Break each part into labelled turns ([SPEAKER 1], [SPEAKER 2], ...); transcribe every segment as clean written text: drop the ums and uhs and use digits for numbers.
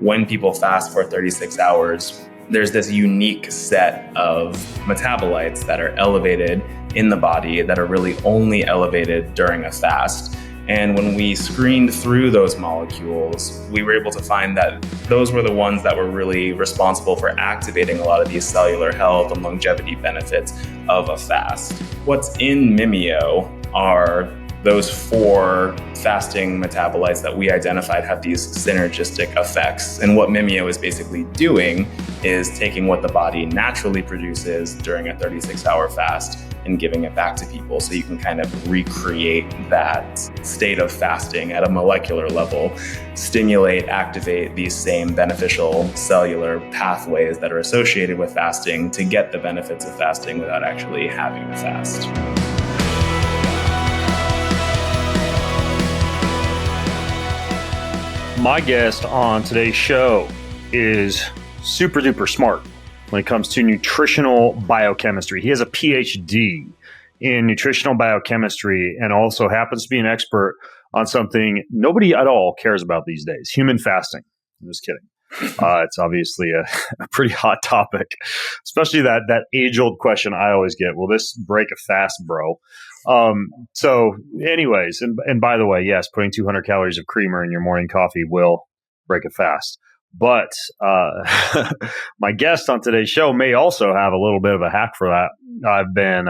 [SPEAKER 1] when people fast for 36 hours, there's this unique set of metabolites that are elevated in the body that are really only elevated during a fast. And when we screened through those molecules, we were able to find that those were the ones that were really responsible for activating a lot of these cellular health and longevity benefits of a fast. What's in Mimio are those 4 fasting metabolites that we identified have these synergistic effects. And what Mimio is basically doing is taking what the body naturally produces during a 36-hour fast and giving it back to people. So you can kind of recreate that state of fasting at a molecular level, stimulate, activate these same beneficial cellular pathways that are associated with fasting to get the benefits of fasting without actually having to fast.
[SPEAKER 2] My guest on today's show is super duper smart when it comes to nutritional biochemistry. He has a Ph.D. in nutritional biochemistry and also happens to be an expert on something nobody at all cares about these days, human fasting. I'm just kidding. It's obviously a pretty hot topic, especially that age-old question I always get, will this break a fast, bro? So anyways, and by the way, yes, putting 200 calories of creamer in your morning coffee will break a fast. But my guest on today's show may also have a little bit of a hack for that. I've been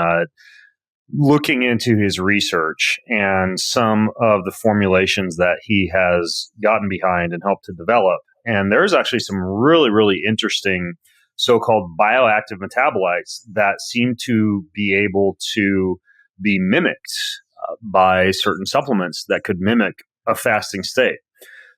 [SPEAKER 2] looking into his research and some of the formulations that he has gotten behind and helped to develop. And there's actually some really, really interesting so-called bioactive metabolites that seem to be able to be mimicked by certain supplements that could mimic a fasting state.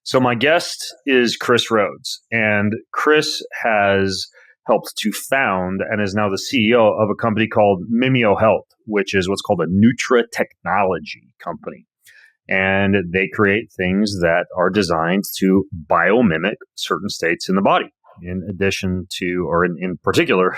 [SPEAKER 2] So my guest is Chris Rhodes, and Chris has helped to found and is now the CEO of a company called Mimio Health, which is what's called a nutritechnology company. And they create things that are designed to biomimic certain states in the body, in addition to, or in particular,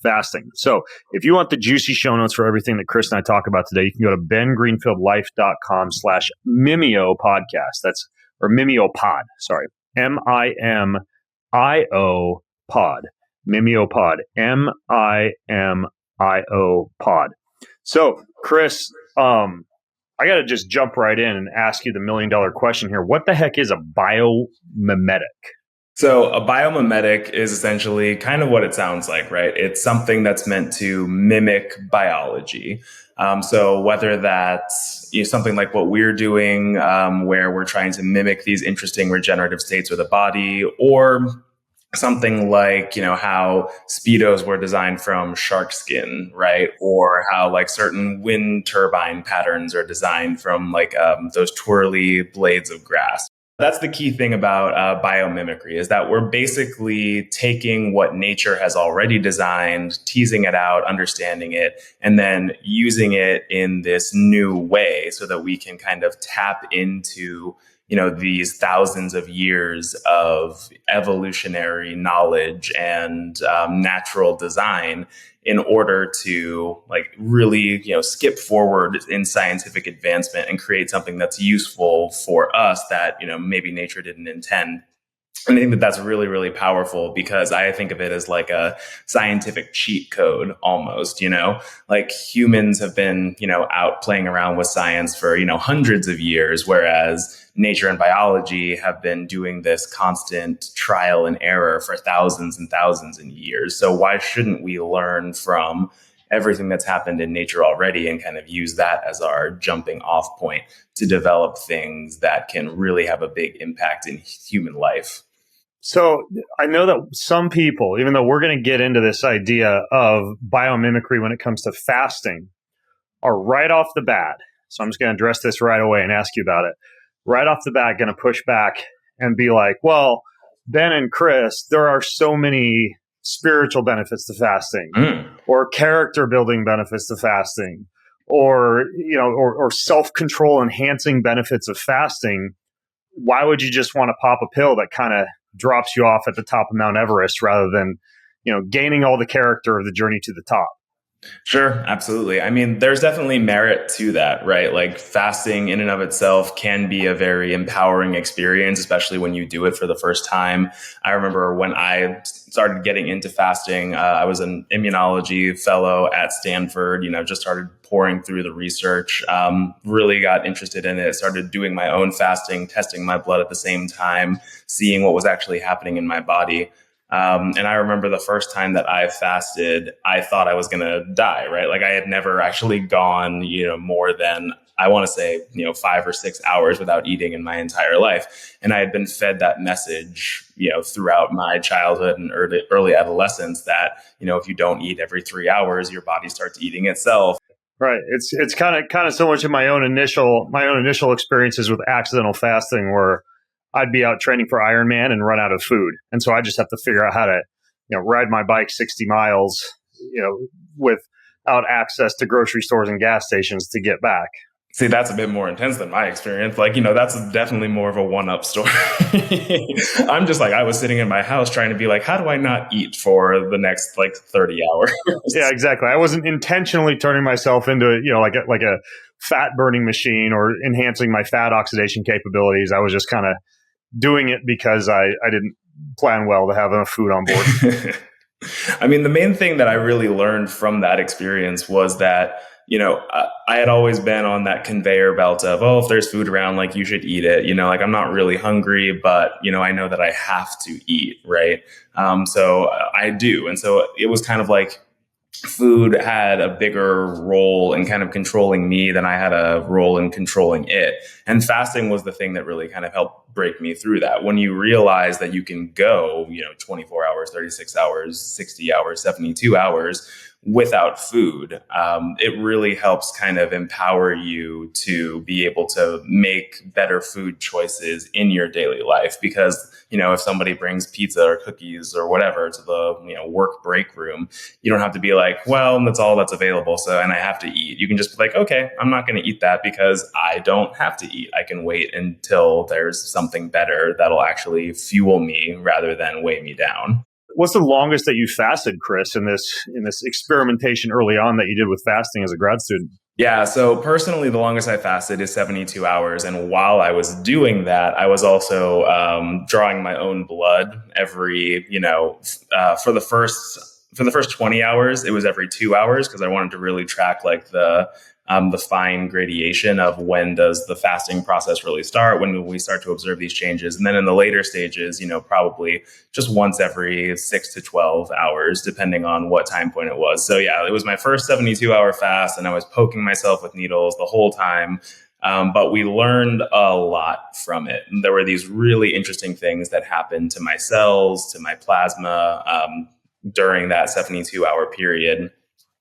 [SPEAKER 2] fasting. So if you want the juicy show notes for everything that Chris and I talk about today, you can go to bengreenfieldlife.com/Mimio podcast. That's, or Mimio pod, sorry. Mimio pod. Mimio pod. Mimio pod. So Chris, I got to just jump right in and ask you the $1 million question here. What the heck is a biomimetic?
[SPEAKER 1] So a biomimetic is essentially kind of what it sounds like, right? It's something that's meant to mimic biology. So whether that's something like what we're doing, where we're trying to mimic these interesting regenerative states of the body, or something like, how Speedos were designed from shark skin, right? Or how like certain wind turbine patterns are designed from like those twirly blades of grass. That's the key thing about biomimicry, is that we're basically taking what nature has already designed, teasing it out, understanding it, and then using it in this new way so that we can kind of tap into these thousands of years of evolutionary knowledge and natural design in order to like really, skip forward in scientific advancement and create something that's useful for us that, maybe nature didn't intend. And I think that that's really, really powerful, because I think of it as like a scientific cheat code almost, like humans have been, out playing around with science for, hundreds of years, whereas nature and biology have been doing this constant trial and error for thousands and thousands of years. So why shouldn't we learn from everything that's happened in nature already and kind of use that as our jumping off point to develop things that can really have a big impact in human life?
[SPEAKER 2] So I know that some people, even though we're going to get into this idea of biomimicry when it comes to fasting, are right off the bat. So I'm just going to address this right away and ask you about it. Right off the bat, going to push back and be like, well, Ben and Chris, there are so many spiritual benefits to fasting, or character building benefits to fasting, or self-control enhancing benefits of fasting. Why would you just want to pop a pill that kind of drops you off at the top of Mount Everest rather than, gaining all the character of the journey to the top?
[SPEAKER 1] Sure, absolutely. I mean, there's definitely merit to that, right? Like fasting in and of itself can be a very empowering experience, especially when you do it for the first time. I remember when I started getting into fasting, I was an immunology fellow at Stanford, just started pouring through the research, really got interested in it, started doing my own fasting, testing my blood at the same time, seeing what was actually happening in my body. And I remember the first time that I fasted, I thought I was going to die, right? Like I had never actually gone, more than I want to say, 5 or 6 hours without eating in my entire life. And I had been fed that message, throughout my childhood and early adolescence that, if you don't eat every 3 hours, your body starts eating itself.
[SPEAKER 2] Right. It's kind of similar to my own initial experiences with accidental fasting, where I'd be out training for Ironman and run out of food, and so I just have to figure out how to, ride my bike 60 miles, without access to grocery stores and gas stations to get back.
[SPEAKER 1] See, that's a bit more intense than my experience. Like, that's definitely more of a one-up story. I'm just like, I was sitting in my house trying to be like, how do I not eat for the next 30 hours?
[SPEAKER 2] Yeah, exactly. I wasn't intentionally turning myself into, like a fat burning machine or enhancing my fat oxidation capabilities. I was just kind of doing it because I didn't plan well to have enough food on board.
[SPEAKER 1] I mean, the main thing that I really learned from that experience was that, I had always been on that conveyor belt of, oh, if there's food around, like you should eat it. Like I'm not really hungry, but, I know that I have to eat. Right. So I do. And so it was kind of like, food had a bigger role in kind of controlling me than I had a role in controlling it. And fasting was the thing that really kind of helped break me through that. When you realize that you can go, 24 hours, 36 hours, 60 hours, 72 hours without food, it really helps kind of empower you to be able to make better food choices in your daily life. Because, if somebody brings pizza or cookies or whatever to the, work break room, you don't have to be like, well, that's all that's available. So, and I have to eat. You can just be like, okay, I'm not going to eat that because I don't have to eat. I can wait until there's something better that'll actually fuel me rather than weigh me down.
[SPEAKER 2] What's the longest that you fasted, Chris, in this experimentation early on that you did with fasting as a grad student?
[SPEAKER 1] Yeah, so personally, the longest I fasted is 72 hours. And while I was doing that, I was also drawing my own blood every, for the first 20 hours, it was every 2 hours because I wanted to really track like the fine gradation of when does the fasting process really start, when we start to observe these changes. And then in the later stages, probably just once every 6 to 12 hours, depending on what time point it was. So yeah, it was my first 72-hour fast and I was poking myself with needles the whole time. But we learned a lot from it. And there were these really interesting things that happened to my cells, to my plasma during that 72-hour period.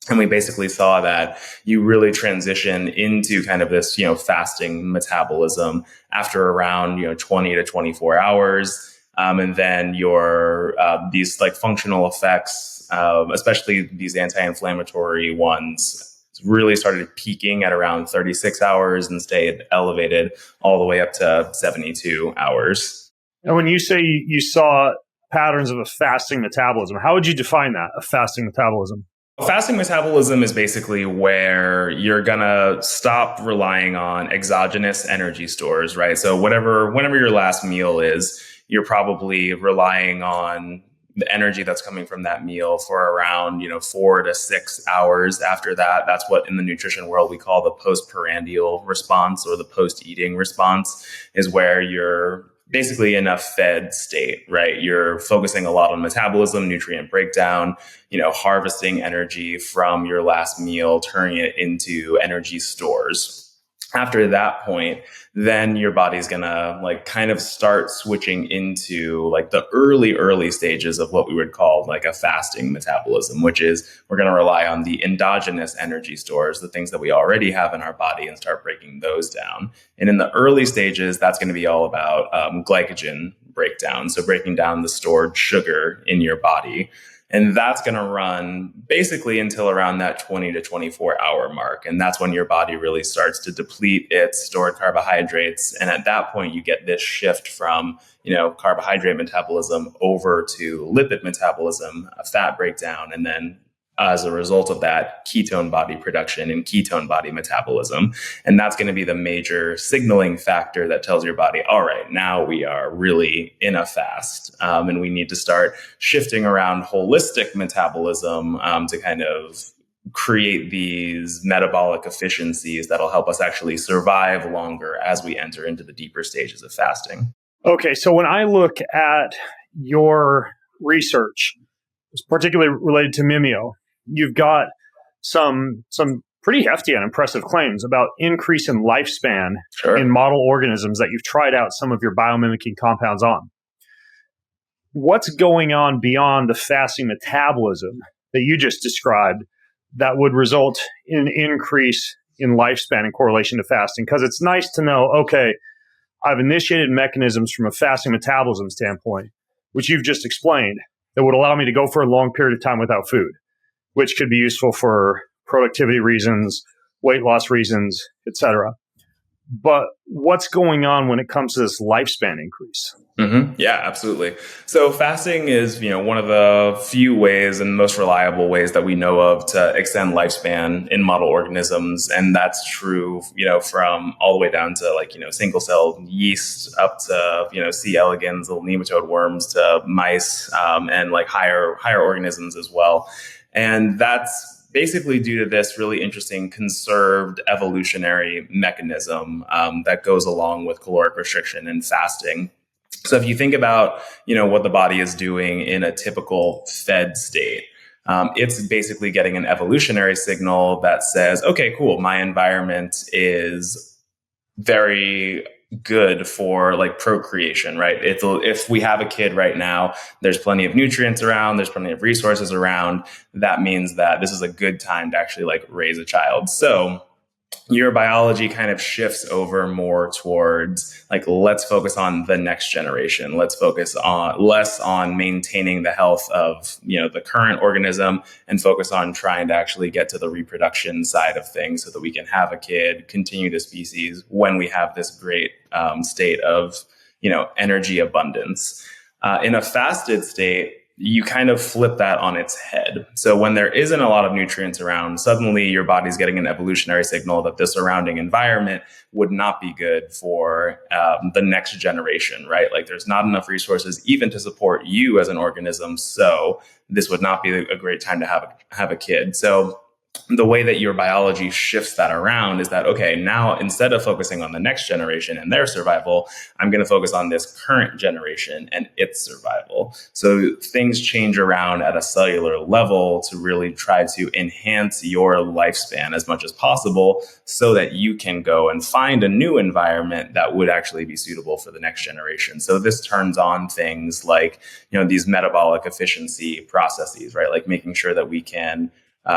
[SPEAKER 1] And we basically saw that you really transition into kind of this, fasting metabolism after around, 20 to 24 hours. And then your these like functional effects, especially these anti-inflammatory ones, really started peaking at around 36 hours and stayed elevated all the way up to 72 hours.
[SPEAKER 2] And when you say you saw patterns of a fasting metabolism, how would you define that, a fasting metabolism?
[SPEAKER 1] Fasting metabolism is basically where you're going to stop relying on exogenous energy stores, right? So whenever your last meal is, you're probably relying on the energy that's coming from that meal for around, 4 to 6 hours after that. That's what in the nutrition world we call the postprandial response or the post-eating response, is where you're basically in a fed state, right? You're focusing a lot on metabolism, nutrient breakdown, harvesting energy from your last meal, turning it into energy stores. After that point, then your body's gonna kind of start switching into the early stages of what we would call a fasting metabolism, which is we're gonna rely on the endogenous energy stores, the things that we already have in our body, and start breaking those down. And in the early stages, that's gonna be all about glycogen breakdown. So breaking down the stored sugar in your body. And that's going to run basically until around that 20 to 24 hour mark. And that's when your body really starts to deplete its stored carbohydrates. And at that point, you get this shift from, carbohydrate metabolism over to lipid metabolism, a fat breakdown, and then as a result of that, ketone body production and ketone body metabolism. And that's going to be the major signaling factor that tells your body, all right, now we are really in a fast. And we need to start shifting around holistic metabolism to kind of create these metabolic efficiencies that'll help us actually survive longer as we enter into the deeper stages of fasting.
[SPEAKER 2] Okay, so when I look at your research, particularly related to Mimio, you've got some pretty hefty and impressive claims about increase in lifespan in model organisms that you've tried out some of your biomimicking compounds on. What's going on beyond the fasting metabolism that you just described that would result in increase in lifespan in correlation to fasting? Because it's nice to know, okay, I've initiated mechanisms from a fasting metabolism standpoint, which you've just explained, that would allow me to go for a long period of time without food, which could be useful for productivity reasons, weight loss reasons, etc. But what's going on when it comes to this lifespan increase?
[SPEAKER 1] Mm-hmm. Yeah, absolutely. So fasting is, one of the few ways and most reliable ways that we know of to extend lifespan in model organisms. And that's true, from all the way down to single cell yeast up to, C. elegans, little nematode worms to mice, and higher organisms as well. And that's basically due to this really interesting conserved evolutionary mechanism that goes along with caloric restriction and fasting. So if you think about, what the body is doing in a typical fed state, it's basically getting an evolutionary signal that says, okay, cool, my environment is very good for procreation, right? If we have a kid right now, there's plenty of nutrients around, there's plenty of resources around. That means that this is a good time to actually raise a child. So your biology kind of shifts over more towards let's focus on the next generation. Let's focus on less on maintaining the health of, the current organism and focus on trying to actually get to the reproduction side of things so that we can have a kid, continue the species when we have this great state of, energy abundance. In a fasted state, you kind of flip that on its head. So when there isn't a lot of nutrients around, suddenly your body's getting an evolutionary signal that the surrounding environment would not be good for the next generation, right? There's not enough resources even to support you as an organism. So this would not be a great time to have a kid. So the way that your biology shifts that around is that, okay, now instead of focusing on the next generation and their survival, I'm going to focus on this current generation and its survival. So things change around at a cellular level to really try to enhance your lifespan as much as possible so that you can go and find a new environment that would actually be suitable for the next generation. So this turns on things like, these metabolic efficiency processes, right? Like making sure that we can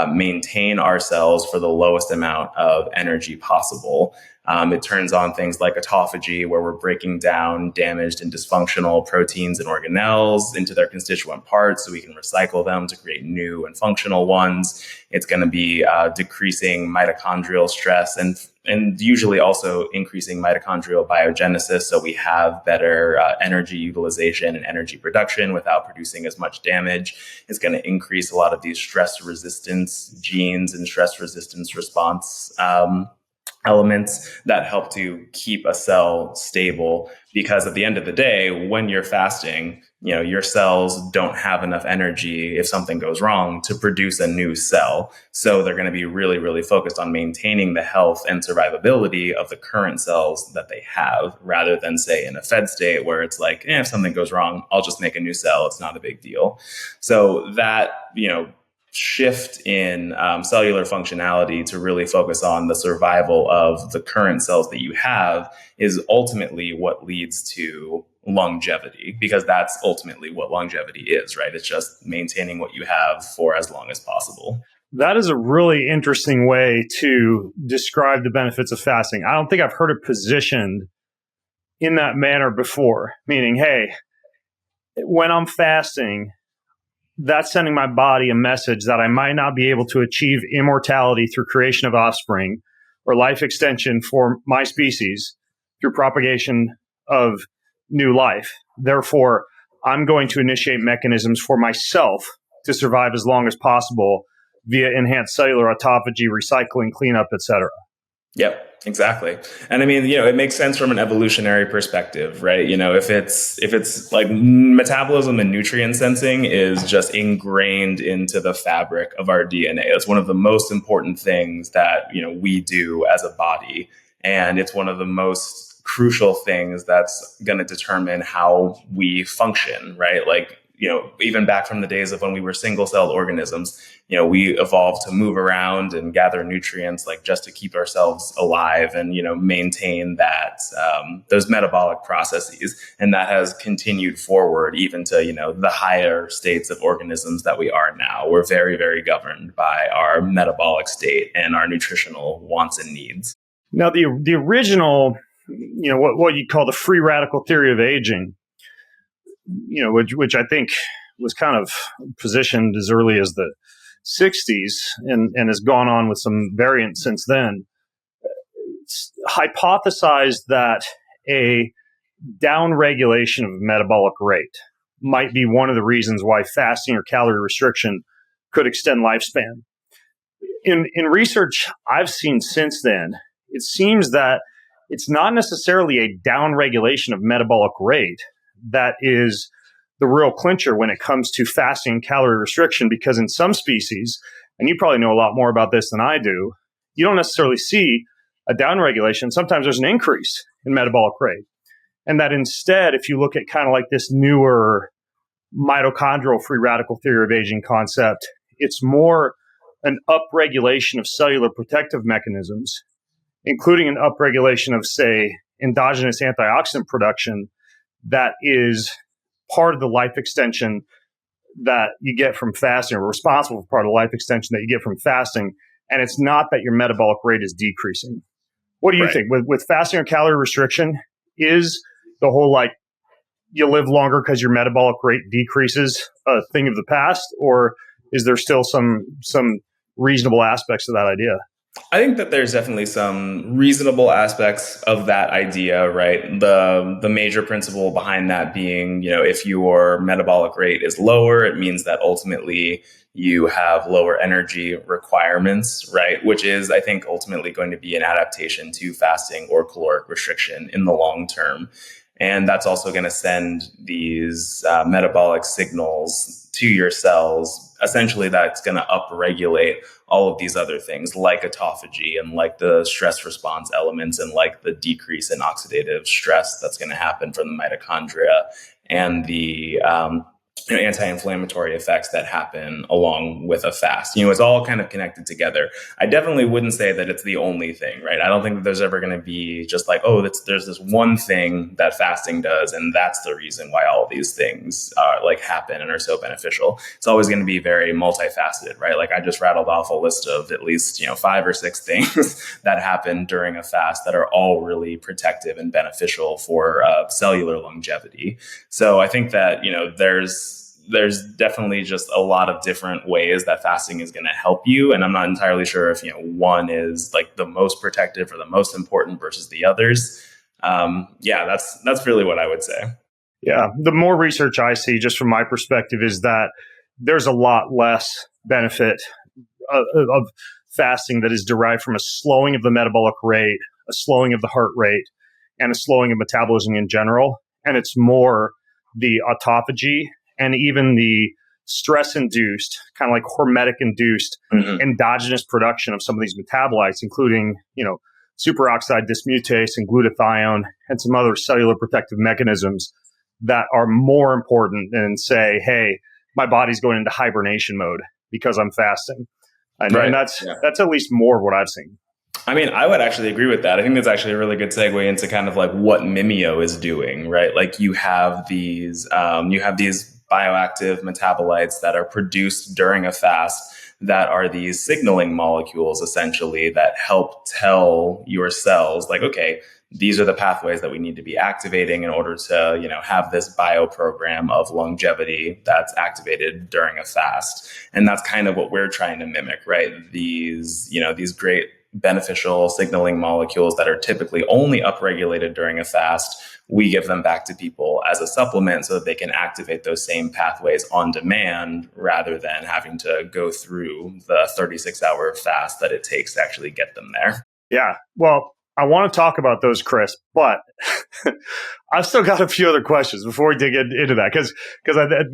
[SPEAKER 1] maintain our cells for the lowest amount of energy possible. It turns on things like autophagy, where we're breaking down damaged and dysfunctional proteins and organelles into their constituent parts so we can recycle them to create new and functional ones. It's going to be decreasing mitochondrial stress and usually also increasing mitochondrial biogenesis, so we have better energy utilization and energy production without producing as much damage. It's going to increase a lot of these stress resistance genes and stress resistance response elements that help to keep a cell stable, because at the end of the day, when you're fasting, your cells don't have enough energy if something goes wrong to produce a new cell. So they're going to be really, really focused on maintaining the health and survivability of the current cells that they have, rather than say in a fed state where it's if something goes wrong, I'll just make a new cell. It's not a big deal. So that, shift in cellular functionality to really focus on the survival of the current cells that you have is ultimately what leads to longevity, because that's ultimately what longevity is, right? It's just maintaining what you have for as long as possible.
[SPEAKER 2] That is a really interesting way to describe the benefits of fasting. I don't think I've heard it positioned in that manner before, meaning, hey, when I'm fasting, that's sending my body a message that I might not be able to achieve immortality through creation of offspring or life extension for my species through propagation of new life. Therefore, I'm going to initiate mechanisms for myself to survive as long as possible via enhanced cellular autophagy, recycling, cleanup, etc.
[SPEAKER 1] Yep, exactly. And I mean, it makes sense from an evolutionary perspective, right? If it's like metabolism and nutrient sensing is just ingrained into the fabric of our DNA. It's one of the most important things that, we do as a body. And it's one of the most crucial things that's going to determine how we function, right? Like, even back from the days of when we were single-celled organisms, we evolved to move around and gather nutrients, like just to keep ourselves alive and, maintain that, those metabolic processes. And that has continued forward even to, the higher states of organisms that we are now. We're very, very governed by our metabolic state and our nutritional wants and needs.
[SPEAKER 2] Now, the original, what you call the free radical theory of aging, which I think was kind of positioned as early as the 60s and has gone on with some variants since then, hypothesized that a downregulation of metabolic rate might be one of the reasons why fasting or calorie restriction could extend lifespan. In research I've seen since then, it seems that it's not necessarily a downregulation of metabolic rate that is the real clincher when it comes to fasting and calorie restriction, because in some species, and you probably know a lot more about this than I do, you don't necessarily see a downregulation. Sometimes there's an increase in metabolic rate. And that instead, if you look at kind of like this newer mitochondrial free radical theory of aging concept, it's more an upregulation of cellular protective mechanisms, including an upregulation of, say, endogenous antioxidant production that is part of the life extension that you get from fasting, or responsible for part of the life extension that you get from fasting. And it's not that your metabolic rate is decreasing. What do you think? With fasting or calorie restriction, is the whole you live longer because your metabolic rate decreases a thing of the past, or is there still some reasonable aspects to that idea?
[SPEAKER 1] I think that there's definitely some reasonable aspects of that idea, right? The major principle behind that being, if your metabolic rate is lower, it means that ultimately you have lower energy requirements, right? Which is, I think, ultimately going to be an adaptation to fasting or caloric restriction in the long term. And that's also going to send these metabolic signals to your cells. Essentially, that's going to upregulate all of these other things like autophagy and like the stress response elements and like the decrease in oxidative stress that's going to happen from the mitochondria and the anti-inflammatory effects that happen along with a fast. It's all kind of connected together. I definitely wouldn't say that it's the only thing, right? I don't think that there's ever going to be just like, there's this one thing that fasting does, and that's the reason why all these things happen and are so beneficial. It's always going to be very multifaceted, right? Like I just rattled off a list of at least 5 or 6 things that happen during a fast that are all really protective and beneficial for cellular longevity. So I think that there's definitely just a lot of different ways that fasting is going to help you. And I'm not entirely sure if, one is like the most protective or the most important versus the others. That's really what I would say.
[SPEAKER 2] Yeah. The more research I see, just from my perspective, is that there's a lot less benefit of fasting that is derived from a slowing of the metabolic rate, a slowing of the heart rate, and a slowing of metabolism in general. And it's more the autophagy and even the stress-induced, kind of like hormetic-induced endogenous production of some of these metabolites, including, superoxide dismutase and glutathione and some other cellular protective mechanisms that are more important than say, hey, my body's going into hibernation mode because I'm fasting. And that's at least more of what I've seen.
[SPEAKER 1] I mean, I would actually agree with that. I think that's actually a really good segue into kind of like what Mimio is doing, right? Like you have these bioactive metabolites that are produced during a fast that are these signaling molecules, essentially, that help tell your cells, like, okay, these are the pathways that we need to be activating in order to, have this bioprogram of longevity that's activated during a fast. And that's kind of what we're trying to mimic, right? These great beneficial signaling molecules that are typically only upregulated during a fast, we give them back to people as a supplement so that they can activate those same pathways on demand rather than having to go through the 36-hour fast that it takes to actually get them there.
[SPEAKER 2] Yeah. Well, I want to talk about those, Chris, but I've still got a few other questions before we dig into that because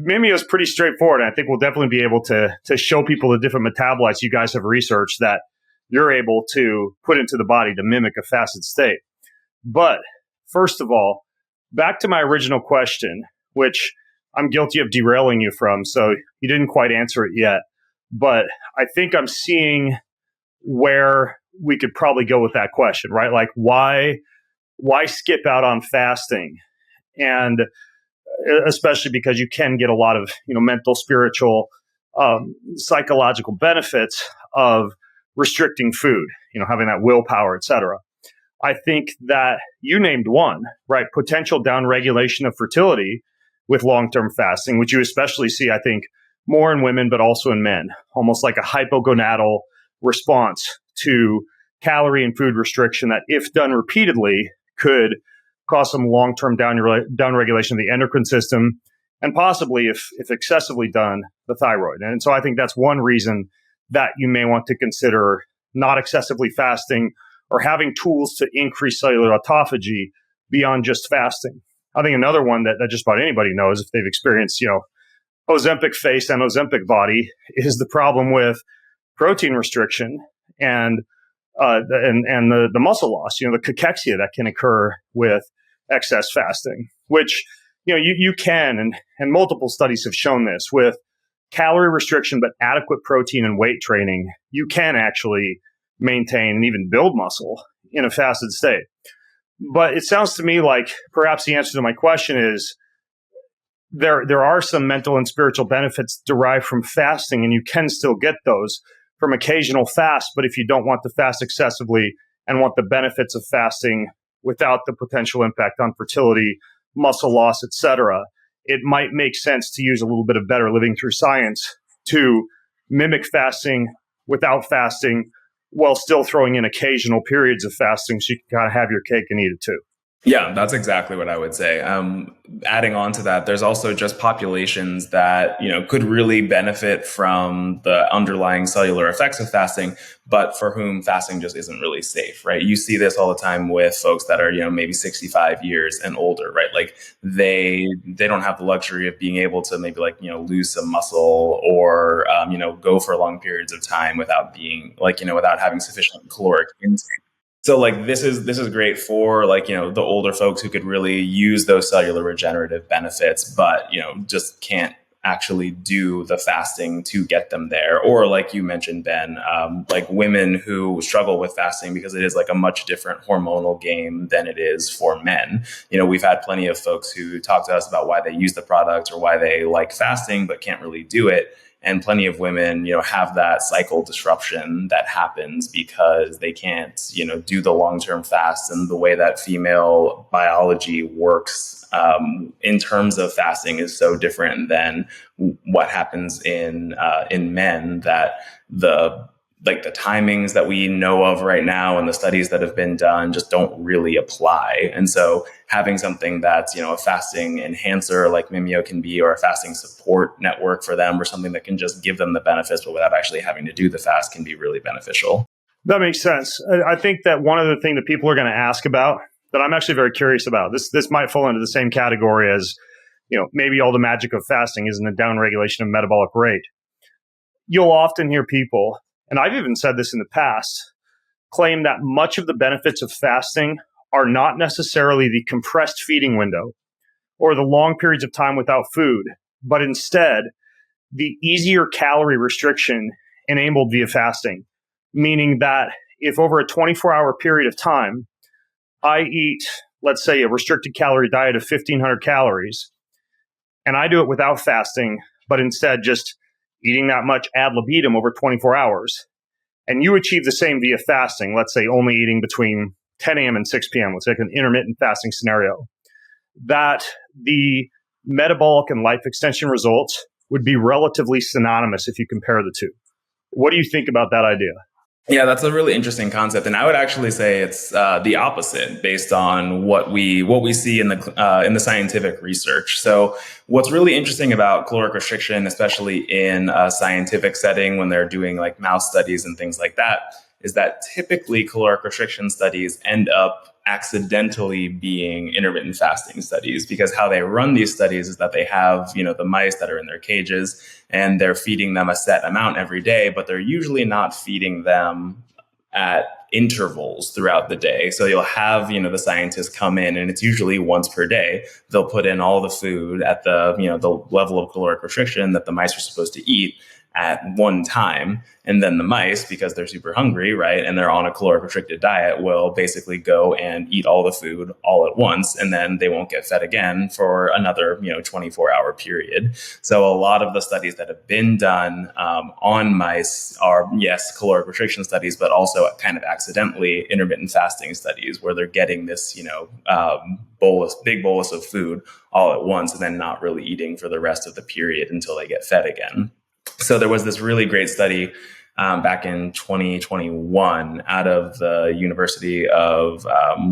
[SPEAKER 2] Mimio is pretty straightforward. And I think we'll definitely be able to show people the different metabolites you guys have researched that you're able to put into the body to mimic a fasted state. But first of all, back to my original question, which I'm guilty of derailing you from, so you didn't quite answer it yet. But I think I'm seeing where we could probably go with that question, right? Like why skip out on fasting? And especially because you can get a lot of, mental, spiritual, psychological benefits of restricting food, having that willpower, et cetera. I think that you named one, right? Potential downregulation of fertility with long-term fasting, which you especially see, I think, more in women, but also in men, almost like a hypogonadal response to calorie and food restriction that, if done repeatedly, could cause some long-term downregulation of the endocrine system and possibly, if excessively done, the thyroid. And so I think that's one reason that you may want to consider not excessively fasting or having tools to increase cellular autophagy beyond just fasting. I think another one that just about anybody knows if they've experienced, Ozempic face and Ozempic body is the problem with protein restriction and the muscle loss, the cachexia that can occur with excess fasting, which, you can, and multiple studies have shown this with calorie restriction, but adequate protein and weight training, you can actually maintain and even build muscle in a fasted state. But it sounds to me like perhaps the answer to my question is there are some mental and spiritual benefits derived from fasting, and you can still get those from occasional fast. But if you don't want to fast excessively and want the benefits of fasting without the potential impact on fertility, muscle loss, etc., it might make sense to use a little bit of better living through science to mimic fasting without fasting while still throwing in occasional periods of fasting so you can kind of have your cake and eat it too.
[SPEAKER 1] Yeah, that's exactly what I would say. Adding on to that, there's also just populations that, could really benefit from the underlying cellular effects of fasting, but for whom fasting just isn't really safe, right? You see this all the time with folks that are, maybe 65 years and older, right? Like they don't have the luxury of being able to maybe lose some muscle or, go for long periods of time without being without having sufficient caloric intake. So this is great for the older folks who could really use those cellular regenerative benefits, but just can't actually do the fasting to get them there. Or like you mentioned, Ben, women who struggle with fasting because it is a much different hormonal game than it is for men. We've had plenty of folks who talk to us about why they use the product or why they like fasting but can't really do it. And plenty of women, have that cycle disruption that happens because they can't, do the long-term fast. And the way that female biology works in terms of fasting is so different than what happens in men that the timings that we know of right now and the studies that have been done just don't really apply. And so having something that's, a fasting enhancer like Mimio can be, or a fasting support network for them, or something that can just give them the benefits, but without actually having to do the fast, can be really beneficial.
[SPEAKER 2] That makes sense. I think that one other thing that people are going to ask about that I'm actually very curious about, this might fall into the same category as, maybe all the magic of fasting isn't a downregulation of metabolic rate. You'll often hear people, and I've even said this in the past, claim that much of the benefits of fasting are not necessarily the compressed feeding window or the long periods of time without food, but instead the easier calorie restriction enabled via fasting, meaning that if over a 24-hour period of time, I eat, let's say, a restricted calorie diet of 1,500 calories, and I do it without fasting, but instead just eating that much ad libitum over 24 hours, and you achieve the same via fasting, let's say only eating between 10 a.m. and 6 p.m., let's say an intermittent fasting scenario, that the metabolic and life extension results would be relatively synonymous if you compare the two. What do you think about that idea?
[SPEAKER 1] Yeah, that's a really interesting concept, and I would actually say it's the opposite based on what we see in the scientific research. So, what's really interesting about caloric restriction, especially in a scientific setting when they're doing like mouse studies and things like that, is that typically caloric restriction studies end up accidentally being intermittent fasting studies, because how they run these studies is that they have, the mice that are in their cages and they're feeding them a set amount every day, but they're usually not feeding them at intervals throughout the day. So you'll have, the scientists come in, and it's usually once per day. They'll put in all the food at the level of caloric restriction that the mice are supposed to eat at one time. And then the mice, because they're super hungry, right, and they're on a caloric restricted diet, will basically go and eat all the food all at once. And then they won't get fed again for another, 24-hour period. So a lot of the studies that have been done on mice are, yes, caloric restriction studies, but also kind of accidentally intermittent fasting studies where they're getting this, big bolus of food all at once and then not really eating for the rest of the period until they get fed again. So there was this really great study back in 2021 out of the University of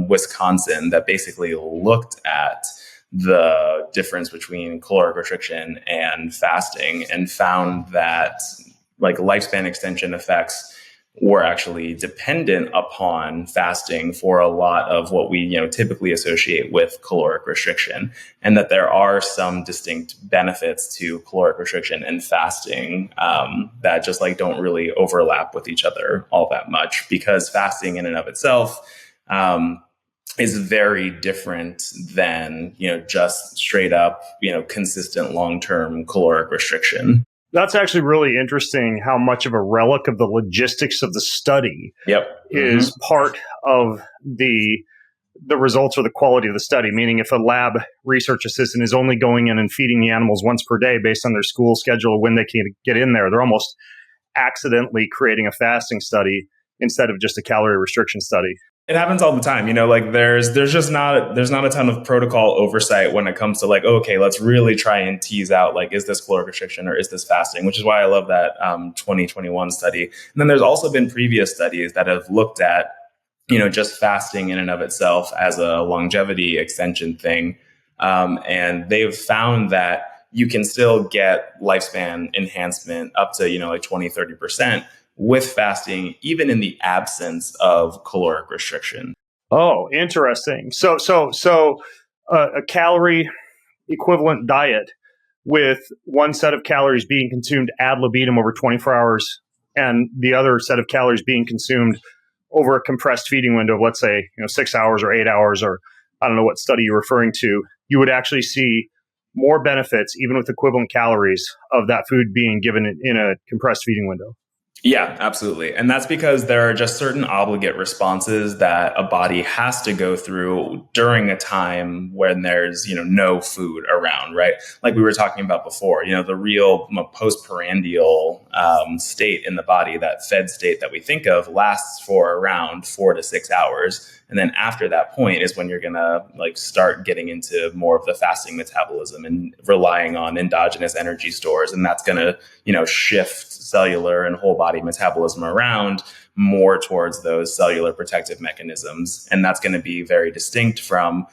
[SPEAKER 1] Wisconsin that basically looked at the difference between caloric restriction and fasting and found that like lifespan extension effects were actually dependent upon fasting for a lot of what we typically associate with caloric restriction, and that there are some distinct benefits to caloric restriction and fasting that just like don't really overlap with each other all that much, because fasting in and of itself is very different than just straight up consistent long-term caloric restriction.
[SPEAKER 2] That's actually really interesting how much of a relic of the logistics of the study is part of the results or the quality of the study. Meaning if a lab research assistant is only going in and feeding the animals once per day based on their school schedule when they can get in there, they're almost accidentally creating a fasting study instead of just a calorie restriction study.
[SPEAKER 1] It happens all the time, like there's not a ton of protocol oversight when it comes to like, okay, let's really try and tease out like, is this caloric restriction or is this fasting, which is why I love that 2021 study. And then there's also been previous studies that have looked at, just fasting in and of itself as a longevity extension thing. And they've found that you can still get lifespan enhancement up to, like 20-30%. with fasting, even in the absence of caloric restriction.
[SPEAKER 2] Oh, interesting. So, a calorie equivalent diet with one set of calories being consumed ad libitum over 24 hours and the other set of calories being consumed over a compressed feeding window of, let's say, 6 hours or 8 hours, or I don't know what study you're referring to, you would actually see more benefits, even with equivalent calories, of that food being given in a compressed feeding window.
[SPEAKER 1] Yeah, absolutely. And that's because there are just certain obligate responses that a body has to go through during a time when there's, no food around, right? Like we were talking about before, the real postprandial state in the body, that fed state that we think of, lasts for around 4 to 6 hours. And then after that point is when you're going to start getting into more of the fasting metabolism and relying on endogenous energy stores. And that's going to, shift cellular and whole body metabolism around more towards those cellular protective mechanisms. And that's going to be very distinct from,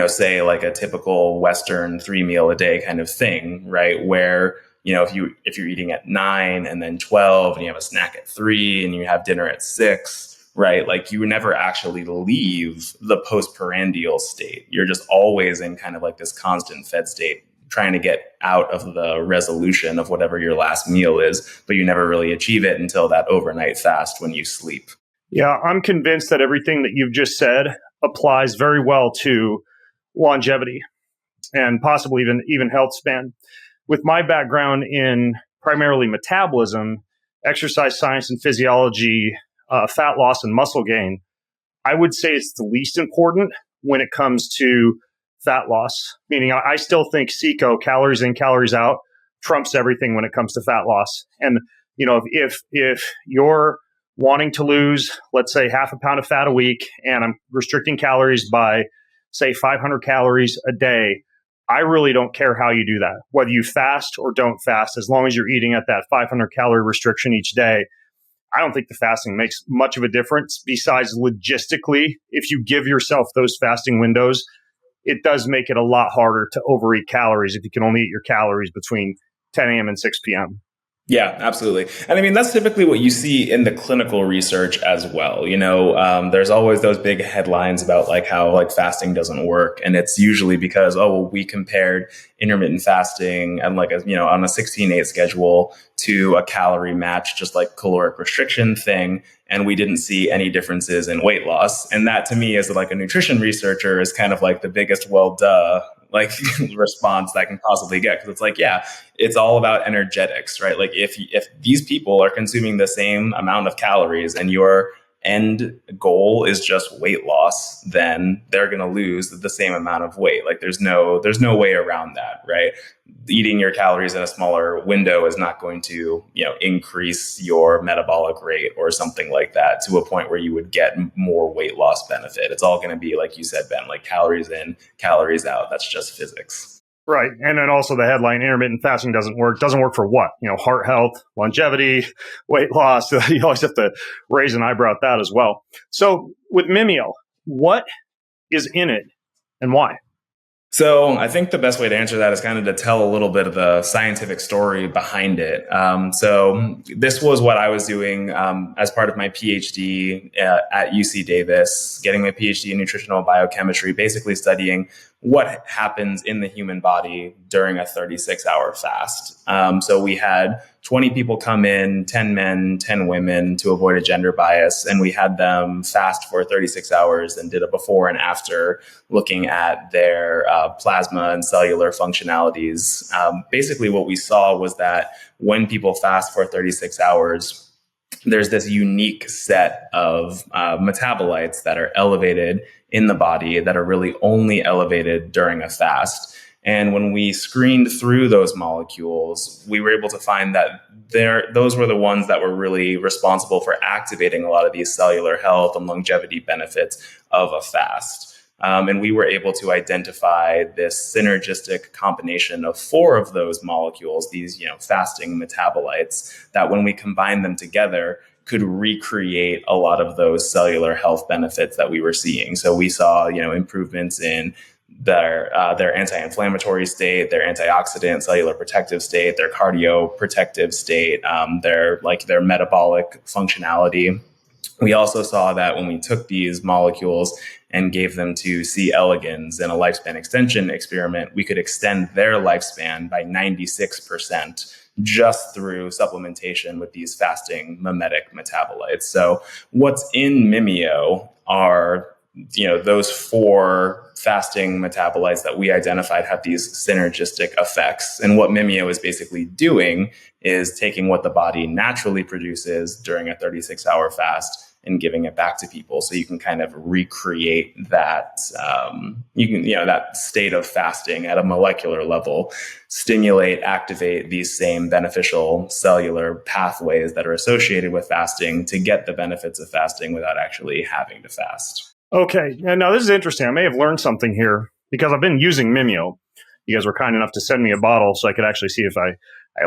[SPEAKER 1] say like a typical Western 3 meal a day kind of thing, right? Where, if you're eating at 9 and then 12 and you have a snack at 3 and you have dinner at 6, right? Like you never actually leave the postprandial state. You're just always in kind of like this constant fed state, trying to get out of the resolution of whatever your last meal is, but you never really achieve it until that overnight fast when you sleep.
[SPEAKER 2] Yeah, I'm convinced that everything that you've just said applies very well to longevity and possibly even health span. With my background in primarily metabolism, exercise science and physiology, fat loss and muscle gain, I would say it's the least important when it comes to fat loss. Meaning I still think CICO, calories in, calories out, trumps everything when it comes to fat loss. And, if you're wanting to lose, let's say, half a pound of fat a week, and I'm restricting calories by, say, 500 calories a day, I really don't care how you do that, whether you fast or don't fast, as long as you're eating at that 500 calorie restriction each day. I don't think the fasting makes much of a difference besides logistically. If you give yourself those fasting windows, it does make it a lot harder to overeat calories if you can only eat your calories between 10 a.m. and 6 p.m.
[SPEAKER 1] Yeah, absolutely. And I mean, that's typically what you see in the clinical research as well. There's always those big headlines about like how like fasting doesn't work. And it's usually because, oh, well, we compared intermittent fasting and like, on a 16/8 schedule to a calorie match, just like caloric restriction thing. And we didn't see any differences in weight loss. And that to me as like a nutrition researcher is kind of like the biggest, well, duh, like response that I can possibly get. Cause it's like, yeah, it's all about energetics, right? Like if these people are consuming the same amount of calories and your end goal is just weight loss, then they're going to lose the same amount of weight. Like there's no way around that, right? Eating your calories in a smaller window is not going to, increase your metabolic rate or something like that to a point where you would get more weight loss benefit. It's all going to be, like you said, Ben, like calories in, calories out. That's just physics.
[SPEAKER 2] Right. And then also the headline, intermittent fasting doesn't work. Doesn't work for what? Heart health, longevity, weight loss. You always have to raise an eyebrow at that as well. So with Mimio, what is in it and why?
[SPEAKER 1] So I think the best way to answer that is kind of to tell a little bit of the scientific story behind it. So this was what I was doing as part of my Ph.D. At UC Davis, getting my Ph.D. in nutritional biochemistry, basically studying what happens in the human body during a 36-hour fast. So we had 20 people come in, 10 men, 10 women to avoid a gender bias. And we had them fast for 36 hours and did a before and after looking at their plasma and cellular functionalities. Basically, what we saw was that when people fast for 36 hours, there's this unique set of metabolites that are elevated in the body that are really only elevated during a fast. And when we screened through those molecules, we were able to find that those were the ones that were really responsible for activating a lot of these cellular health and longevity benefits of a fast. And we were able to identify this synergistic combination of 4 of those molecules, these fasting metabolites, that when we combine them together, could recreate a lot of those cellular health benefits that we were seeing. So we saw, improvements in their anti-inflammatory state, their antioxidant cellular protective state, their cardioprotective state, their metabolic functionality. We also saw that when we took these molecules and gave them to C. elegans in a lifespan extension experiment, we could extend their lifespan by 96% just through supplementation with these fasting mimetic metabolites. So what's in Mimio are those 4 fasting metabolites that we identified have these synergistic effects. And what Mimio is basically doing is taking what the body naturally produces during a 36-hour fast and giving it back to people. So you can kind of recreate that, that state of fasting at a molecular level, stimulate, activate these same beneficial cellular pathways that are associated with fasting to get the benefits of fasting without actually having to fast.
[SPEAKER 2] Okay. Now this is interesting. I may have learned something here because I've been using Mimio. You guys were kind enough to send me a bottle so I could actually see if I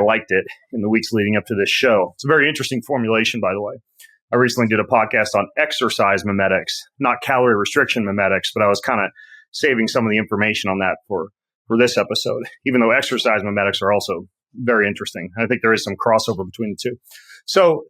[SPEAKER 2] liked it in the weeks leading up to this show. It's a very interesting formulation, by the way. I recently did a podcast on exercise mimetics, not calorie restriction mimetics, but I was kind of saving some of the information on that for this episode, even though exercise mimetics are also very interesting. I think there is some crossover between the two. So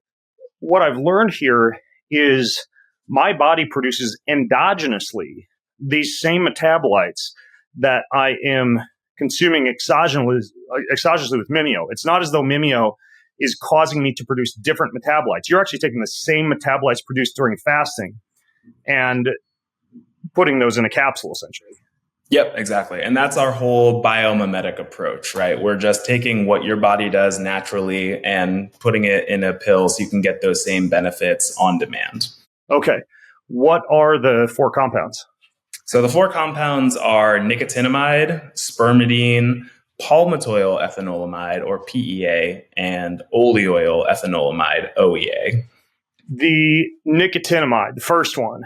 [SPEAKER 2] what I've learned here is my body produces endogenously these same metabolites that I am consuming exogenously with Mimio. It's not as though Mimio is causing me to produce different metabolites. You're actually taking the same metabolites produced during fasting and putting those in a capsule, essentially.
[SPEAKER 1] Yep, exactly. And that's our whole biomimetic approach, right? We're just taking what your body does naturally and putting it in a pill so you can get those same benefits on demand.
[SPEAKER 2] Okay. What are the 4 compounds?
[SPEAKER 1] So the 4 compounds are nicotinamide, spermidine, palmitoyl ethanolamide, or PEA, and oleoyl ethanolamide, OEA.
[SPEAKER 2] The nicotinamide, the first one,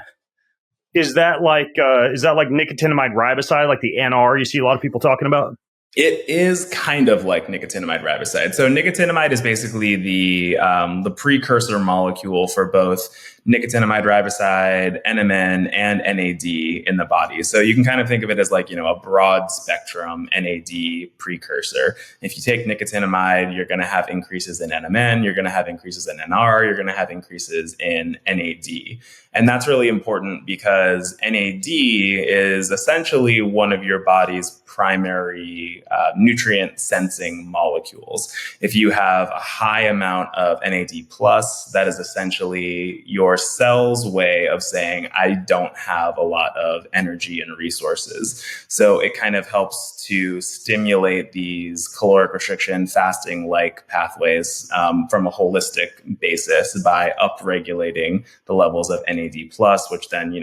[SPEAKER 2] is that like nicotinamide riboside, like the NR you see a lot of people talking about?
[SPEAKER 1] It is kind of like nicotinamide riboside. So nicotinamide is basically the precursor molecule for both nicotinamide riboside, NMN, and NAD in the body. So you can kind of think of it as like, a broad spectrum NAD precursor. If you take nicotinamide, you're going to have increases in NMN, you're going to have increases in NR, you're going to have increases in NAD. And that's really important because NAD is essentially one of your body's primary nutrient sensing molecules. If you have a high amount of NAD plus, that is essentially your cell's way of saying, I don't have a lot of energy and resources. So it kind of helps to stimulate these caloric restriction, fasting like pathways from a holistic basis by upregulating the levels of NAD plus, which then,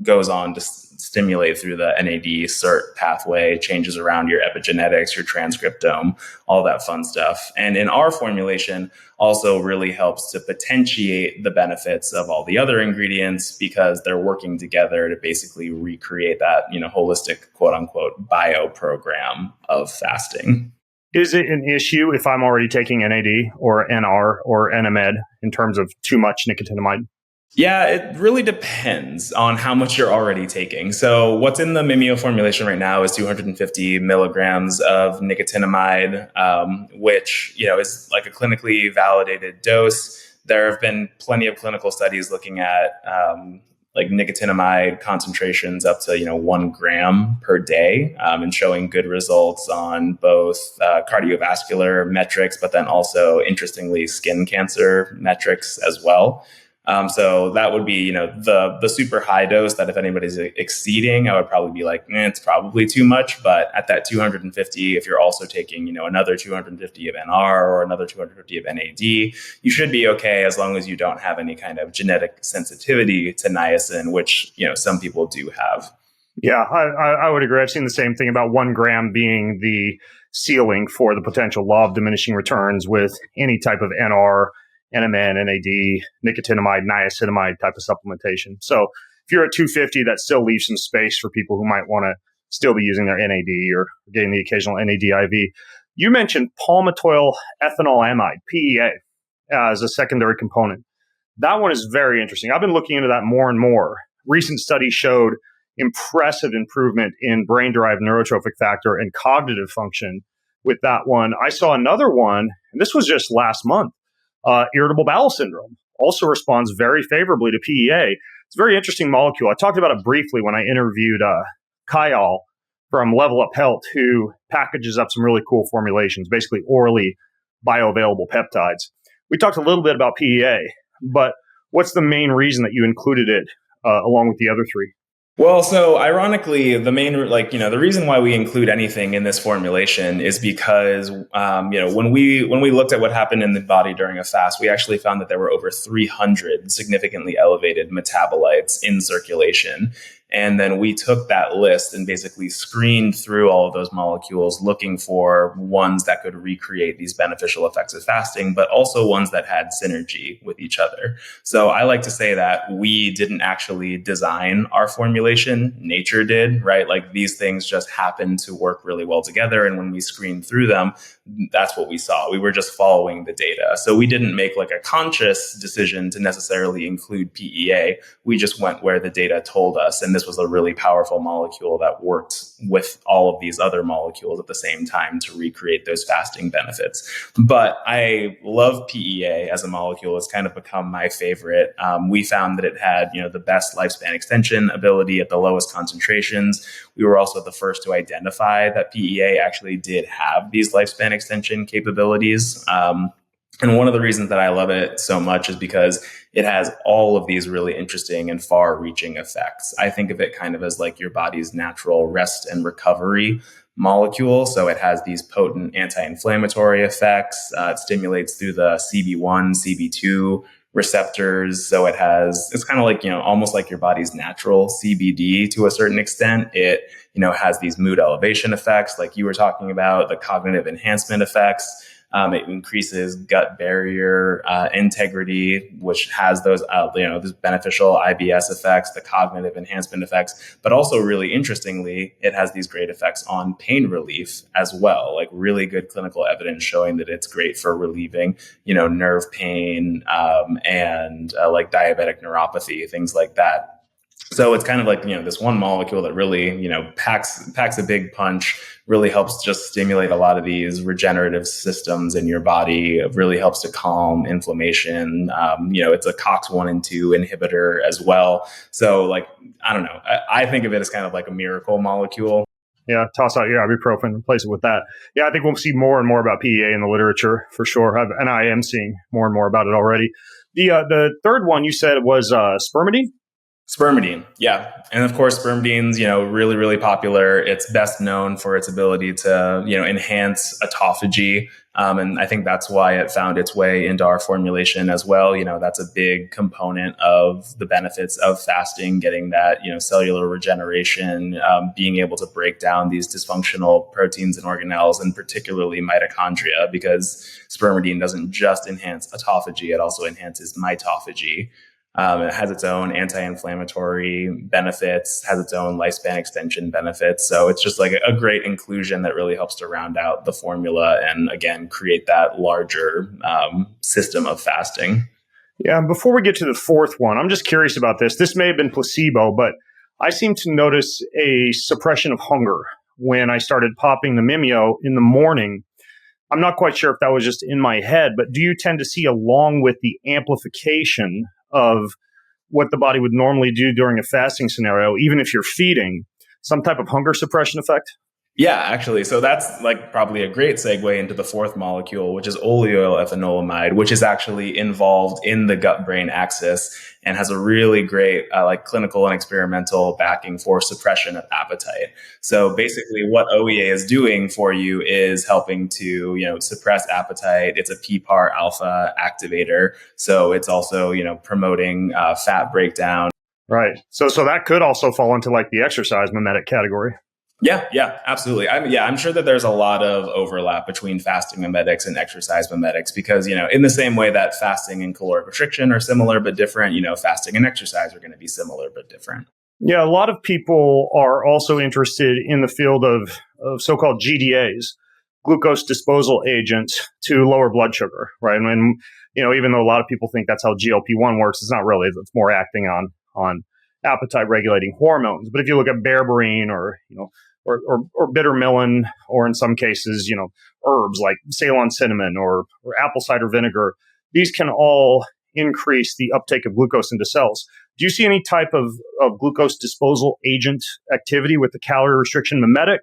[SPEAKER 1] goes on to stimulate through the NAD SERT pathway, changes around your epigenetics, your transcriptome, all that fun stuff. And in our formulation, also really helps to potentiate the benefits of all the other ingredients because they're working together to basically recreate that, holistic, quote unquote, bio program of fasting.
[SPEAKER 2] Is it an issue if I'm already taking NAD or NR or NMN in terms of too much nicotinamide?
[SPEAKER 1] Yeah, it really depends on how much you're already taking. So what's in the Mimio formulation right now is 250 milligrams of nicotinamide, which, is like a clinically validated dose. There have been plenty of clinical studies looking at like nicotinamide concentrations up to 1 gram per day, and showing good results on both cardiovascular metrics, but then also interestingly skin cancer metrics as well. So that would be, the super high dose that if anybody's exceeding, I would probably be like, it's probably too much. But at that 250, if you're also taking, another 250 of NR or another 250 of NAD, you should be okay as long as you don't have any kind of genetic sensitivity to niacin, which, some people do have.
[SPEAKER 2] Yeah, I would agree. I've seen the same thing about 1 gram being the ceiling for the potential law of diminishing returns with any type of NR, NMN, NAD, nicotinamide, niacinamide type of supplementation. So if you're at 250, that still leaves some space for people who might want to still be using their NAD or getting the occasional NAD IV. You mentioned palmitoyl ethanol amide, PEA, as a secondary component. That one is very interesting. I've been looking into that more and more. Recent studies showed impressive improvement in brain-derived neurotrophic factor and cognitive function with that one. I saw another one, and this was just last month. Irritable bowel syndrome also responds very favorably to PEA. It's a very interesting molecule. I talked about it briefly when I interviewed Kyle from Level Up Health, who packages up some really cool formulations, basically orally bioavailable peptides. We talked a little bit about PEA, but what's the main reason that you included it along with the other three?
[SPEAKER 1] Well, so ironically, the reason why we include anything in this formulation is because, when we looked at what happened in the body during a fast, we actually found that there were over 300 significantly elevated metabolites in circulation. And then we took that list and basically screened through all of those molecules, looking for ones that could recreate these beneficial effects of fasting, but also ones that had synergy with each other. So I like to say that we didn't actually design our formulation. Nature did, right? Like these things just happened to work really well together. And when we screened through them, that's what we saw. We were just following the data. So we didn't make like a conscious decision to necessarily include PEA. We just went where the data told us. And this was a really powerful molecule that worked with all of these other molecules at the same time to recreate those fasting benefits. But I love PEA as a molecule. It's kind of become my favorite. We found that it had, the best lifespan extension ability at the lowest concentrations. We were also the first to identify that PEA actually did have these lifespan extension capabilities. And one of the reasons that I love it so much is because it has all of these really interesting and far-reaching effects. I think of it kind of as like your body's natural rest and recovery molecule. So it has these potent anti-inflammatory effects. It stimulates through the CB1, CB2 receptors. So it's kind of like, almost like your body's natural CBD to a certain extent. It, has these mood elevation effects like you were talking about, the cognitive enhancement effects. It increases gut barrier integrity, which has those those beneficial IBS effects, the cognitive enhancement effects, but also really interestingly, it has these great effects on pain relief as well. Like really good clinical evidence showing that it's great for relieving, nerve pain and like diabetic neuropathy, things like that. So it's kind of like, this one molecule that really, packs a big punch, really helps just stimulate a lot of these regenerative systems in your body. It really helps to calm inflammation. It's a COX-1 and 2 inhibitor as well. So like, I don't know. I think of it as kind of like a miracle molecule.
[SPEAKER 2] Yeah, toss out your ibuprofen, replace it with that. Yeah, I think we'll see more and more about PEA in the literature for sure. And I am seeing more and more about it already. The third one you said was spermidine?
[SPEAKER 1] Spermidine, yeah. And of course, spermidine's, really, really popular. It's best known for its ability to, enhance autophagy. And I think that's why it found its way into our formulation as well. That's a big component of the benefits of fasting, getting that, cellular regeneration, being able to break down these dysfunctional proteins and organelles, and particularly mitochondria, because spermidine doesn't just enhance autophagy, it also enhances mitophagy. It has its own anti-inflammatory benefits, has its own lifespan extension benefits. So it's just like a great inclusion that really helps to round out the formula and, again, create that larger system of fasting.
[SPEAKER 2] Yeah, and before we get to the fourth one, I'm just curious about this. This may have been placebo, but I seem to notice a suppression of hunger when I started popping the Mimio in the morning. I'm not quite sure if that was just in my head, but do you tend to see, along with the amplification of what the body would normally do during a fasting scenario, even if you're feeding, some type of hunger suppression effect?
[SPEAKER 1] Yeah, actually. So that's like probably a great segue into the fourth molecule, which is oleoethanolamide, which is actually involved in the gut-brain axis and has a really great like clinical and experimental backing for suppression of appetite. So basically what OEA is doing for you is helping to, suppress appetite. It's a PPAR alpha activator. So it's also, promoting fat breakdown.
[SPEAKER 2] Right. So that could also fall into like the exercise mimetic category.
[SPEAKER 1] Yeah, absolutely. I'm sure that there's a lot of overlap between fasting mimetics and exercise mimetics because, in the same way that fasting and caloric restriction are similar but different, fasting and exercise are going to be similar but different.
[SPEAKER 2] Yeah, a lot of people are also interested in the field of so-called GDAs, glucose disposal agents, to lower blood sugar, right? And, even though a lot of people think that's how GLP-1 works, it's not really. It's more acting on appetite regulating hormones. But if you look at berberine or bitter melon, or in some cases, herbs like Ceylon cinnamon or apple cider vinegar, these can all increase the uptake of glucose into cells. Do you see any type of glucose disposal agent activity with the calorie restriction mimetic?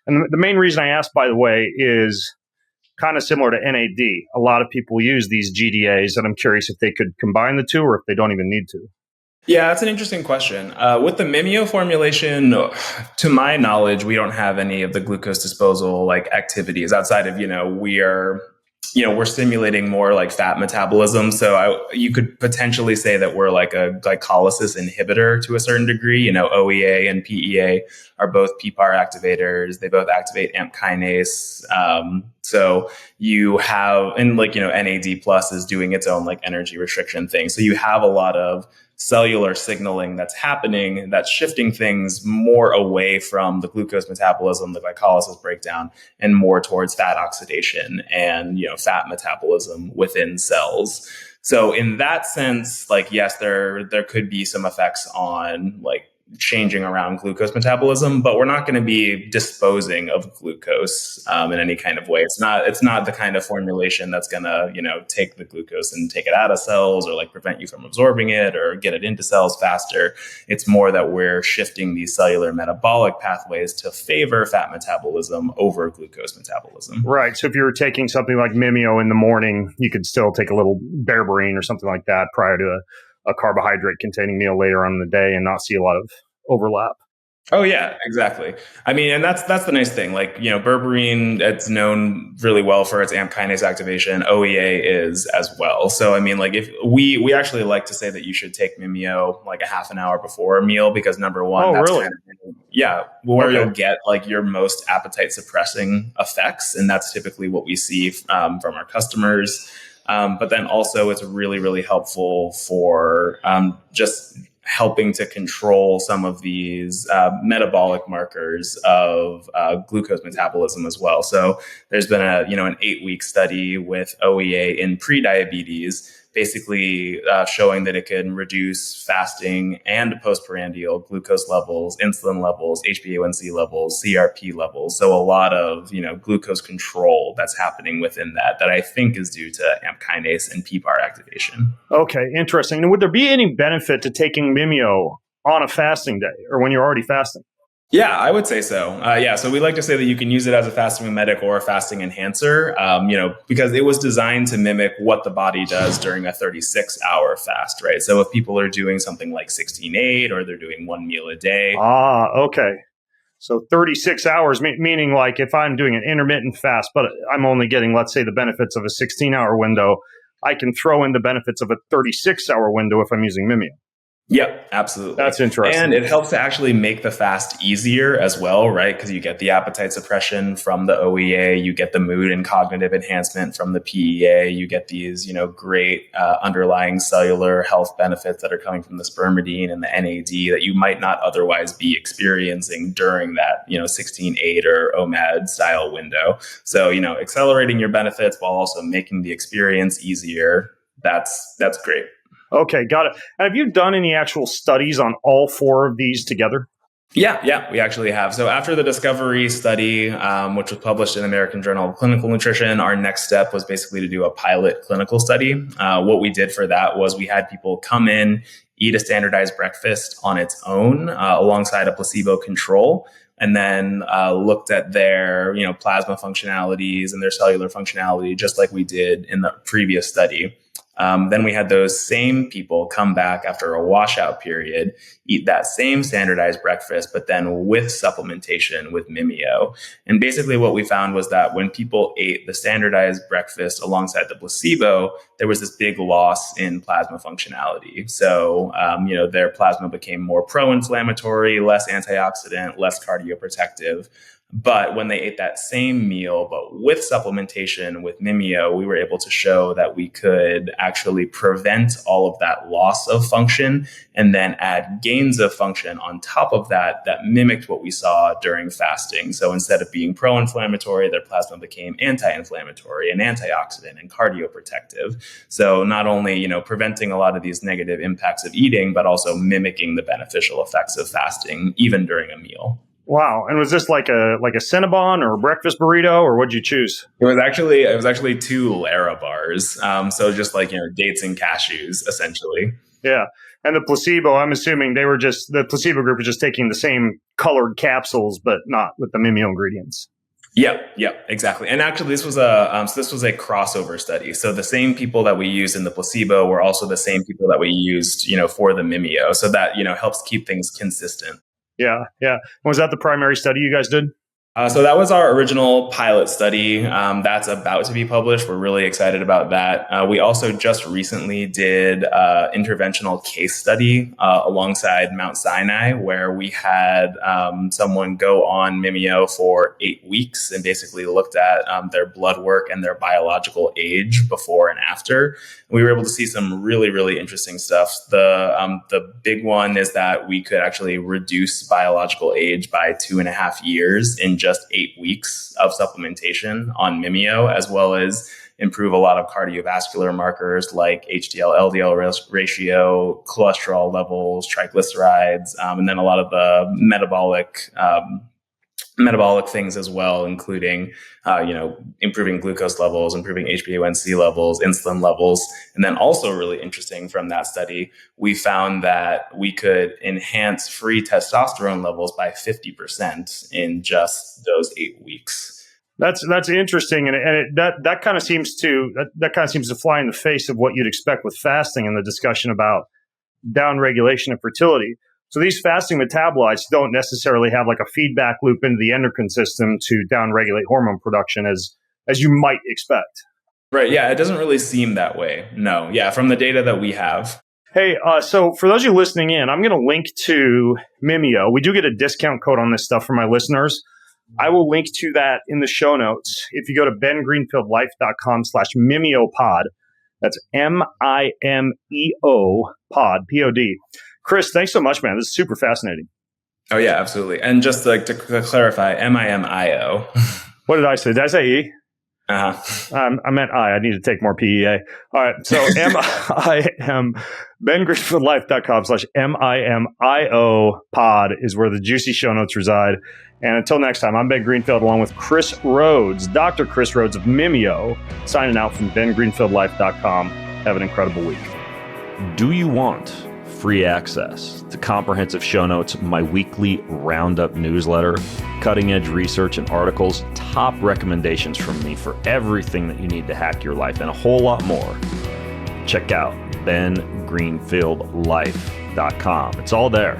[SPEAKER 2] And the main reason I ask, by the way, is kind of similar to NAD. A lot of people use these GDAs, and I'm curious if they could combine the two or if they don't even need to.
[SPEAKER 1] Yeah, that's an interesting question. With the Mimio formulation, to my knowledge, we don't have any of the glucose disposal like activities outside of, we're stimulating more like fat metabolism. So you could potentially say that we're like a glycolysis inhibitor to a certain degree. OEA and PEA are both PPAR activators. They both activate AMP kinase. So you have, and NAD plus is doing its own like energy restriction thing. So you have a lot of cellular signaling that's happening that's shifting things more away from the glucose metabolism, the glycolysis breakdown, and more towards fat oxidation and fat metabolism within cells. So in that sense, yes, there could be some effects on changing around glucose metabolism, but we're not going to be disposing of glucose in any kind of way. It's not the kind of formulation that's going to, take the glucose and take it out of cells or prevent you from absorbing it or get it into cells faster. It's more that we're shifting these cellular metabolic pathways to favor fat metabolism over glucose metabolism.
[SPEAKER 2] Right. So if you were taking something like Mimio in the morning, you could still take a little berberine or something like that prior to a carbohydrate containing meal later on in the day and not see a lot of overlap.
[SPEAKER 1] Oh yeah, exactly. I mean, and that's the nice thing. Like, berberine, it's known really well for its AMP kinase activation. OEA is as well. So I mean, like, if we actually like to say that you should take Mimio like a half an hour before a meal, because number one,
[SPEAKER 2] Oh,
[SPEAKER 1] that's
[SPEAKER 2] really?
[SPEAKER 1] kind of, yeah, where
[SPEAKER 2] Okay.
[SPEAKER 1] you'll get like your most appetite suppressing effects, and that's typically what we see from our customers. But then also, it's really, really helpful for just helping to control some of these metabolic markers of glucose metabolism as well. So there's been an 8-week study with OEA in prediabetes, basically showing that it can reduce fasting and postprandial glucose levels, insulin levels, HbA1c levels, CRP levels. So a lot of glucose control that's happening within that I think is due to AMP kinase and PPAR activation.
[SPEAKER 2] Okay, interesting. And would there be any benefit to taking Mimio on a fasting day or when you're already fasting?
[SPEAKER 1] Yeah, I would say so. Yeah, so we like to say that you can use it as a fasting mimetic or a fasting enhancer, because it was designed to mimic what the body does during a 36-hour fast, right? So if people are doing something like 16-8 or they're doing one meal a day.
[SPEAKER 2] Ah, okay. So 36 hours, meaning like if I'm doing an intermittent fast, but I'm only getting, let's say, the benefits of a 16-hour window, I can throw in the benefits of a 36-hour window if I'm using Mimio.
[SPEAKER 1] Yep, absolutely.
[SPEAKER 2] That's interesting.
[SPEAKER 1] And it helps to actually make the fast easier as well, right? Because you get the appetite suppression from the OEA, you get the mood and cognitive enhancement from the PEA, you get these, great underlying cellular health benefits that are coming from the spermidine and the NAD that you might not otherwise be experiencing during that, 16-8 or OMAD style window. So, accelerating your benefits while also making the experience easier, that's great.
[SPEAKER 2] Okay, got it. Have you done any actual studies on all four of these together?
[SPEAKER 1] Yeah, we actually have. So after the discovery study, which was published in the American Journal of Clinical Nutrition, our next step was basically to do a pilot clinical study. What we did for that was we had people come in, eat a standardized breakfast on its own alongside a placebo control, and then looked at their plasma functionalities and their cellular functionality, just like we did in the previous study. Then we had those same people come back after a washout period, eat that same standardized breakfast, but then with supplementation with Mimio. And basically what we found was that when people ate the standardized breakfast alongside the placebo, there was this big loss in plasma functionality. So, their plasma became more pro-inflammatory, less antioxidant, less cardioprotective. But when they ate that same meal, but with supplementation with Mimio, we were able to show that we could actually prevent all of that loss of function and then add gains of function on top of that mimicked what we saw during fasting. So instead of being pro-inflammatory, their plasma became anti-inflammatory and antioxidant and cardioprotective. So not only, preventing a lot of these negative impacts of eating, but also mimicking the beneficial effects of fasting, even during a meal.
[SPEAKER 2] Wow. And was this like a Cinnabon or a breakfast burrito, or what'd you choose?
[SPEAKER 1] It was actually two Lara bars. So just like dates and cashews, essentially.
[SPEAKER 2] Yeah. And the placebo, I'm assuming the placebo group was just taking the same colored capsules, but not with the Mimio ingredients.
[SPEAKER 1] Yep, exactly. And actually, this was a crossover study. So the same people that we used in the placebo were also the same people that we used, for the Mimio. So that helps keep things consistent.
[SPEAKER 2] Yeah, yeah. Was that the primary study you guys did?
[SPEAKER 1] So that was our original pilot study. That's about to be published. We're really excited about that. We also just recently did interventional case study alongside Mount Sinai, where we had someone go on Mimio for 8 weeks and basically looked at their blood work and their biological age before and after. We were able to see some really, really interesting stuff. The big one is that we could actually reduce biological age by 2.5 years in just 8 weeks of supplementation on Mimio, as well as improve a lot of cardiovascular markers like HDL, LDL ratio, cholesterol levels, triglycerides, and then a lot of the metabolic things as well, including, improving glucose levels, improving HbA1c levels, insulin levels. And then also really interesting from that study, we found that we could enhance free testosterone levels by 50% in just those 8 weeks.
[SPEAKER 2] That's interesting, and that kind of seems to fly in the face of what you'd expect with fasting and the discussion about downregulation of fertility. So these fasting metabolites don't necessarily have like a feedback loop into the endocrine system to downregulate hormone production as you might expect.
[SPEAKER 1] Right. Yeah. It doesn't really seem that way. No. Yeah. From the data that we have.
[SPEAKER 2] Hey, so for those of you listening in, I'm going to link to Mimio. We do get a discount code on this stuff for my listeners. I will link to that in the show notes. If you go to bengreenfieldlife.com/MimioPod, that's MIMEO pod, P-O-D. Chris, thanks so much, man. This is super fascinating.
[SPEAKER 1] Oh, yeah, absolutely. And just like to clarify, MIMIO.
[SPEAKER 2] What did I say? Did I say E?
[SPEAKER 1] Uh-huh.
[SPEAKER 2] I meant I. I need to take more PEA. All right. So MIM, bengreenfieldlife.com/MIMIO pod is where the juicy show notes reside. And until next time, I'm Ben Greenfield along with Chris Rhodes, Dr. Chris Rhodes of Mimio, signing out from bengreenfieldlife.com. Have an incredible week. Do you want free access to comprehensive show notes, my weekly roundup newsletter, cutting-edge research and articles, top recommendations from me for everything that you need to hack your life, and a whole lot more? Check out bengreenfieldlife.com. It's all there.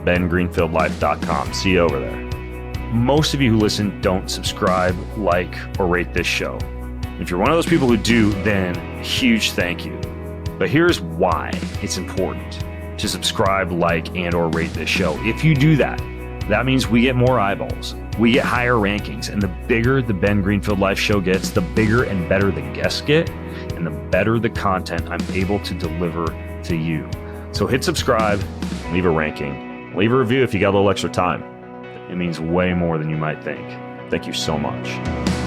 [SPEAKER 2] bengreenfieldlife.com. See you over there. Most of you who listen don't subscribe, like, or rate this show. If you're one of those people who do, then huge thank you. But here's why it's important to subscribe, like, and or rate this show. If you do that, that means we get more eyeballs, we get higher rankings, and the bigger the Ben Greenfield Life show gets, the bigger and better the guests get, and the better the content I'm able to deliver to you. So hit subscribe, leave a ranking, leave a review if you got a little extra time. It means way more than you might think. Thank you so much.